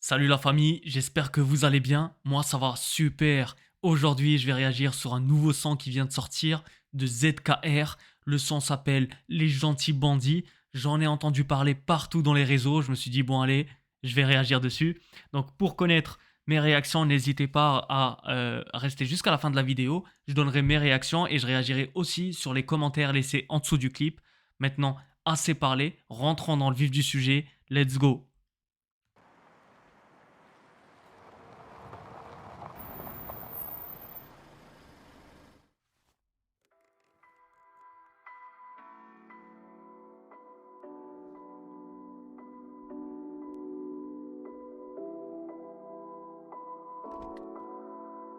Salut la famille, j'espère que vous allez bien. Moi ça va super. Aujourd'hui je vais réagir sur un nouveau son qui vient de sortir de ZKR. Le son s'appelle Les Gentils Bandits. J'en ai entendu parler partout dans les réseaux. Je me suis dit bon allez, je vais réagir dessus. Donc pour connaître mes réactions, n'hésitez pas à rester jusqu'à la fin de la vidéo. Je donnerai mes réactions et je réagirai aussi sur les commentaires laissés en dessous du clip. Maintenant, assez parlé, rentrons dans le vif du sujet. Let's go.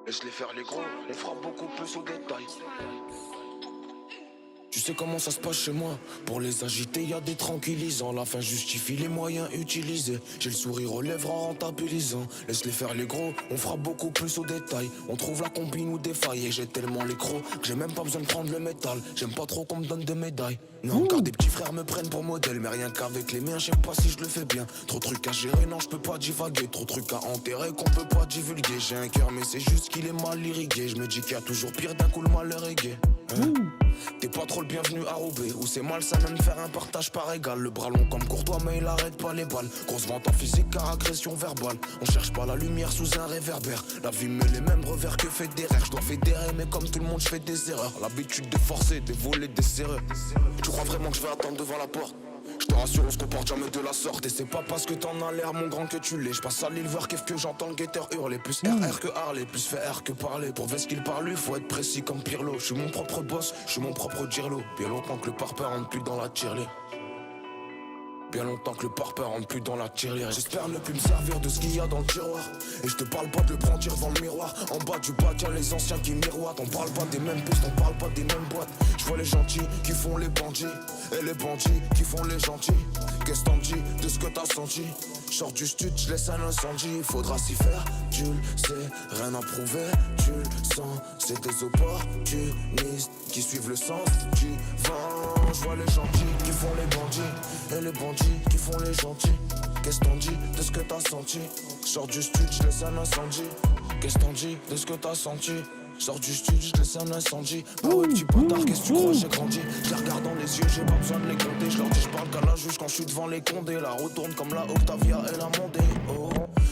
Laisse-les faire les gros, on fera beaucoup plus au détail. Tu sais comment ça se passe chez moi. Pour les agiter, y a des tranquillisants. La fin justifie les moyens utilisés. J'ai le sourire aux lèvres en rentabilisant. Laisse-les faire les gros, on fera beaucoup plus au détail. On trouve la combine ou des failles. Et j'ai tellement les crocs que j'ai même pas besoin de prendre le métal. J'aime pas trop qu'on me donne des médailles. Non, car des petits frères me prennent pour modèle. Mais rien qu'avec les miens, je sais pas si je le fais bien. Trop de trucs à gérer, non, je peux pas divaguer. Trop de trucs à enterrer qu'on peut pas divulguer. J'ai un cœur, mais c'est juste qu'il est mal irrigué. Je me dis qu'il y a toujours pire, d'un coup le malheur est gai. T'es pas trop le bienvenu à Roubaix. Où c'est malsain même faire un partage par égal. Le bras long comme Courtois mais il arrête pas les balles. Grosse vente en physique car agression verbale. On cherche pas la lumière sous un réverbère. La vie met les mêmes revers que fédéraire. Je dois fédérer mais comme tout le monde je fais des erreurs. L'habitude de forcer, de voler, des serrures. Tu crois vraiment que je vais attendre devant la porte? Je te rassure, on se comporte jamais de la sorte. Et c'est pas parce que t'en as l'air mon grand que tu l'es. Je passe à l'île voir qu'est-ce que j'entends le guetteur hurler. Plus RR que Harley, plus faire que parler. Pour ver ce qu'il parle, faut être précis comme Pirlo. Je suis mon propre boss, je suis mon propre Girlo. Bien longtemps que le parpaing rentre plus dans la tirelire. Bien longtemps que le parpaing rentre plus dans la tirelire. J'espère ne plus me servir de ce qu'il y a dans le tiroir. Et je te parle pas de le prendre devant le miroir. En bas du bas, y'a les anciens qui miroitent. On parle pas des mêmes pistes, on parle pas des mêmes boîtes. Je vois les gentils qui font les bandits. Et les bandits qui font les gentils. Qu'est-ce t'en dis de ce que t'as senti? Sors du stud, je laisse un incendie. Faudra s'y faire, tu le sais, rien à prouver, tu le sens. C'est des opportunistes qui suivent le sens du vent. Je vois les gentils qui font les bandits. Et les bandits qui font les gentils. Qu'est-ce t'en dis de ce que t'as senti? Sors du stud, je laisse un incendie. Qu'est-ce t'en dis de ce que t'as senti? Sors du studio, je laisse un incendie. Bah ouais petit bâtard, qu'est-ce que tu crois j'ai grandi? Je les regarde dans les yeux, j'ai pas besoin de les compter. Je leur dis je parle qu'à la juge quand je suis devant les condés. La retourne comme la Octavia et la Mondé. Oh,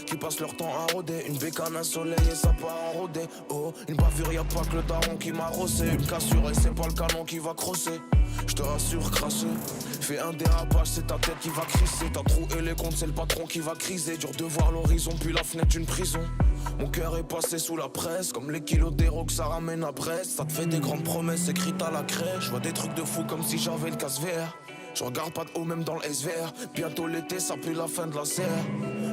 qui passent leur temps à rôder. Une bécane, un soleil et ça part en rodé. Oh, une bavure, y'a pas que le daron qui m'a rossé. Une cassure et c'est pas le canon qui va crosser. Je te rassure, crasseux. Fais un dérapage, c'est ta tête qui va crisser. T'as troué les comptes, c'est le patron qui va criser. Dur de voir l'horizon, puis la fenêtre d'une prison. Mon cœur est passé sous la presse, comme les kilos d'héros que ça ramène à Brest. Ça te fait des grandes promesses écrites à la craie. Je vois des trucs de fou comme si j'avais le casse VR. Je regarde pas de haut même dans le SVR. Bientôt l'été, ça pue la fin de la serre.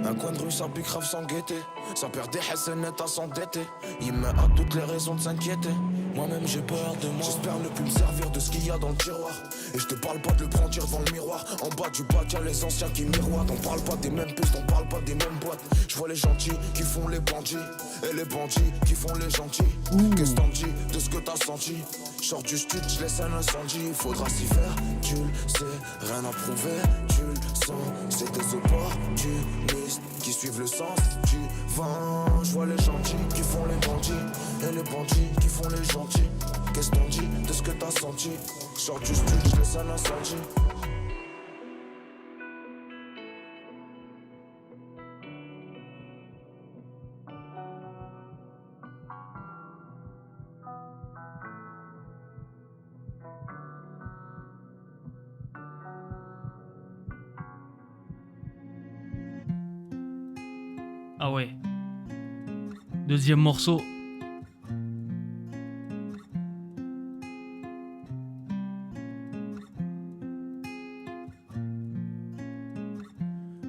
Un coin de rue, ça pue grave sans guetter. Ça perd des net à s'endetter. Il me a toutes les raisons de s'inquiéter. Moi-même j'ai peur de moi. J'espère ne plus me servir de ce qu'il y a dans le tiroir. Et je te parle pas de le prendre devant le miroir. En bas du bac y'a les anciens qui miroitent. On parle pas des mêmes pistes, on parle pas des mêmes boîtes. Je vois les gentils qui font les bandits. Et les bandits qui font les gentils. Qu'est-ce t'en dis de ce que t'as senti? Sors du stud, je laisse un incendie. Faudra s'y faire, tu le sais. Rien à prouver, tu le sens. C'est des opportunistes qui suivent le sens du vent. Je vois les gentils qui font les bandits. Et les bandits qui font les gentils. Qu'est-ce t'en dis de ce que t'as senti? Sors du stud, je laisse un incendie. Ah ouais. Deuxième morceau.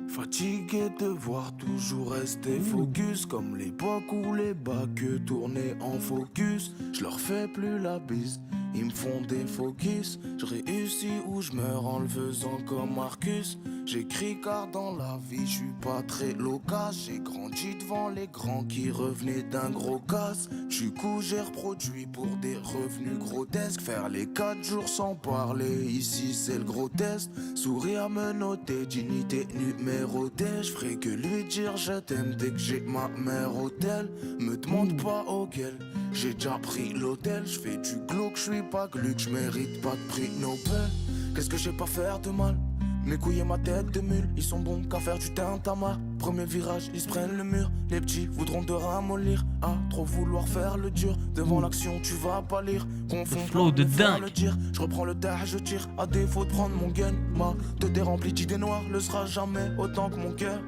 Fatigué de voir toujours rester focus. Comme l'époque où les bacs tournaient en focus. Je leur fais plus la bise, ils me font des focus. Je réussis ou je meurs en le faisant comme Marcus. J'écris car dans la vie je suis pas très loquace. J'ai grandi devant les grands qui revenaient d'un gros casse. Du coup j'ai reproduit pour des revenus grotesques. Faire les 4 jours sans parler, ici c'est le gros test. Sourire me noter, dignité numérotée. Je ferai que lui dire je t'aime dès que j'ai ma mère au tel. Me demande pas auquel, j'ai déjà pris l'hôtel. Je fais du glauque, je suis pas gluck, je mérite pas de prix Nobel. Qu'est-ce que j'ai pas faire de mal? Mes couilles et ma tête de mule, ils sont bons qu'à faire du tintamarre. Premier virage, ils se prennent le mur. Les petits voudront te ramollir. À trop vouloir faire le dur. Devant l'action, tu vas pas lire. Confond flow de dingue. le dire. Je reprends le tard, je tire. À défaut de prendre mon gun, ma tête est remplie d'idées noires. Le sera jamais autant que mon cœur.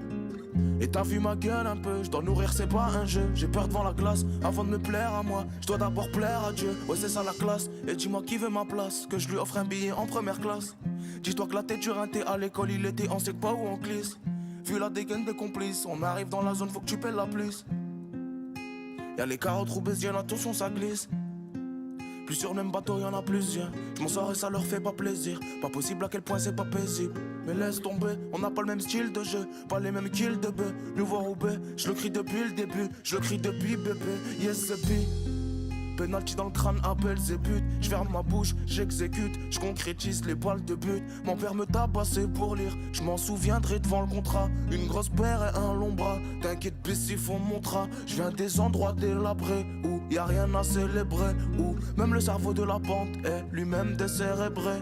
Et t'as vu ma gueule un peu, je dois nourrir, c'est pas un jeu. J'ai peur devant la glace, avant de me plaire à moi, je dois d'abord plaire à Dieu. Ouais, c'est ça la classe, et dis-moi qui veut ma place, que je lui offre un billet en première classe. Dis-toi que la tête du rinté à l'école, il était en sec pas ou en glisse. Vu la dégaine des complices, on arrive dans la zone, faut que tu paies la plus. Y'a les carottes roubaisiennes, attention ça glisse. Plus sur le même bateau, y'en a plusieurs. Je m'en sors et ça leur fait pas plaisir. Pas possible à quel point c'est pas paisible. Mais laisse tomber, on n'a pas le même style de jeu. Pas les mêmes kills de bœuf. Nouveau Roubaix, je le crie depuis le début. Je le crie depuis bébé, yes c'est pire. Penalty dans le crâne, appelle et but. Je ferme ma bouche, j'exécute. Je concrétise les balles de but. Mon père me tabassait pour lire. Je m'en souviendrai devant le contrat. Une grosse paire et un long bras. T'inquiète, Bessie, faut mon drap. Je viens des endroits délabrés où y a rien à célébrer. Où même le cerveau de la bande est lui-même décérébré.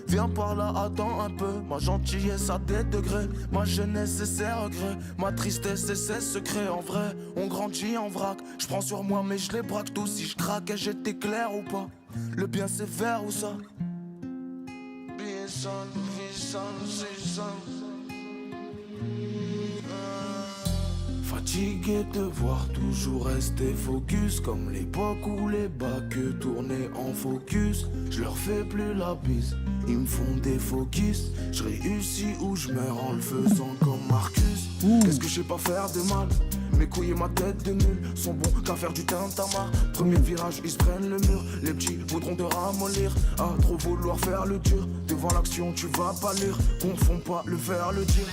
Viens par là, attends un peu. Ma gentillesse a des degrés. Ma jeunesse et ses regrets. Ma tristesse et ses secrets. En vrai, on grandit en vrac. Je prends sur moi, mais je les braque tous. Si je craque, j'étais clair ou pas? Le bien c'est vert ou ça? Bien sale, vie sale, c'est sale. Fatigué de voir toujours rester focus. Comme l'époque où les bacs tournaient en focus. Je leur fais plus la bise, ils me font des focus. Je réussis ou je meurs en le faisant comme Marcus. Qu'est-ce que je sais pas faire de mal? Mes couilles et ma tête de nul sont bons qu'à faire du tintamarre. Premier virage, ils se prennent le mur. Les petits voudront te ramollir. À trop vouloir faire le dur. Devant l'action, tu vas pas lire. Confonds pas le faire, le dire.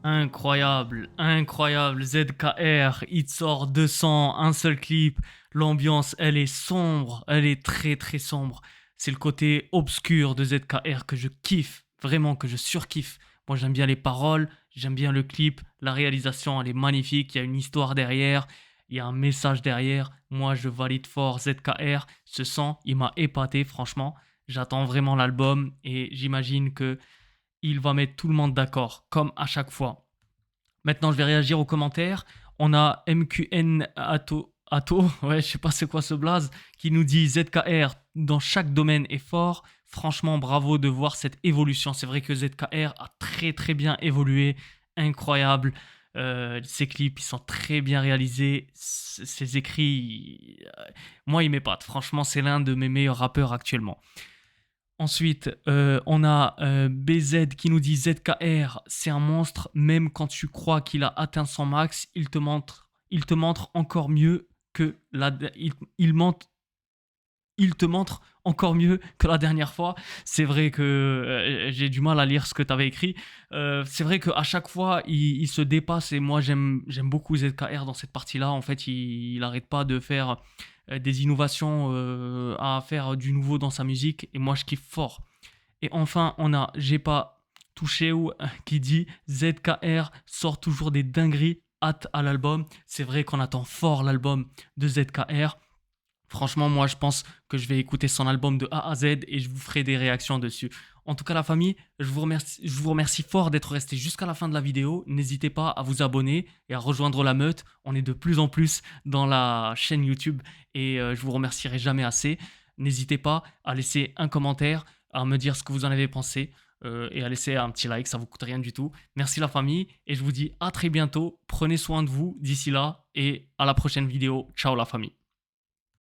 Incroyable, incroyable, ZKR, il sort 200, un seul clip, l'ambiance elle est sombre, elle est très très sombre, c'est le côté obscur de ZKR que je kiffe, vraiment que je surkiffe. Moi j'aime bien les paroles, j'aime bien le clip, la réalisation elle est magnifique, il y a une histoire derrière, il y a un message derrière, moi je valide fort ZKR, ce son il m'a épaté franchement, j'attends vraiment l'album et j'imagine que il va mettre tout le monde d'accord, comme à chaque fois. Maintenant, je vais réagir aux commentaires. On a MQN Atto, ouais, je sais pas c'est quoi ce blaze, qui nous dit ZKR dans chaque domaine est fort. Franchement, bravo de voir cette évolution. C'est vrai que ZKR a très très bien évolué, incroyable. Ses clips, ils sont très bien réalisés. Ses écrits, moi, il m'épate. Franchement, c'est l'un de mes meilleurs rappeurs actuellement. Ensuite, on a BZ qui nous dit ZKR, c'est un monstre, même quand tu crois qu'il a atteint son max, il te montre encore mieux que il te montre encore mieux que la dernière fois. C'est vrai que j'ai du mal à lire ce que tu avais écrit. C'est vrai qu'à chaque fois, il se dépasse et moi, j'aime beaucoup ZKR dans cette partie-là. En fait, il n'arrête pas de faire des innovations, à faire du nouveau dans sa musique et moi, je kiffe fort. Et enfin, on a J'ai pas touché ou qui dit ZKR sort toujours des dingueries, hâte à l'album. C'est vrai qu'on attend fort l'album de ZKR. Franchement, moi, je pense que je vais écouter son album de A à Z et je vous ferai des réactions dessus. En tout cas, la famille, je vous remercie fort d'être resté jusqu'à la fin de la vidéo. N'hésitez pas à vous abonner et à rejoindre la meute. On est de plus en plus dans la chaîne YouTube et je vous remercierai jamais assez. N'hésitez pas à laisser un commentaire, à me dire ce que vous en avez pensé et à laisser un petit like, ça vous coûte rien du tout. Merci la famille et je vous dis à très bientôt. Prenez soin de vous d'ici là et à la prochaine vidéo. Ciao la famille.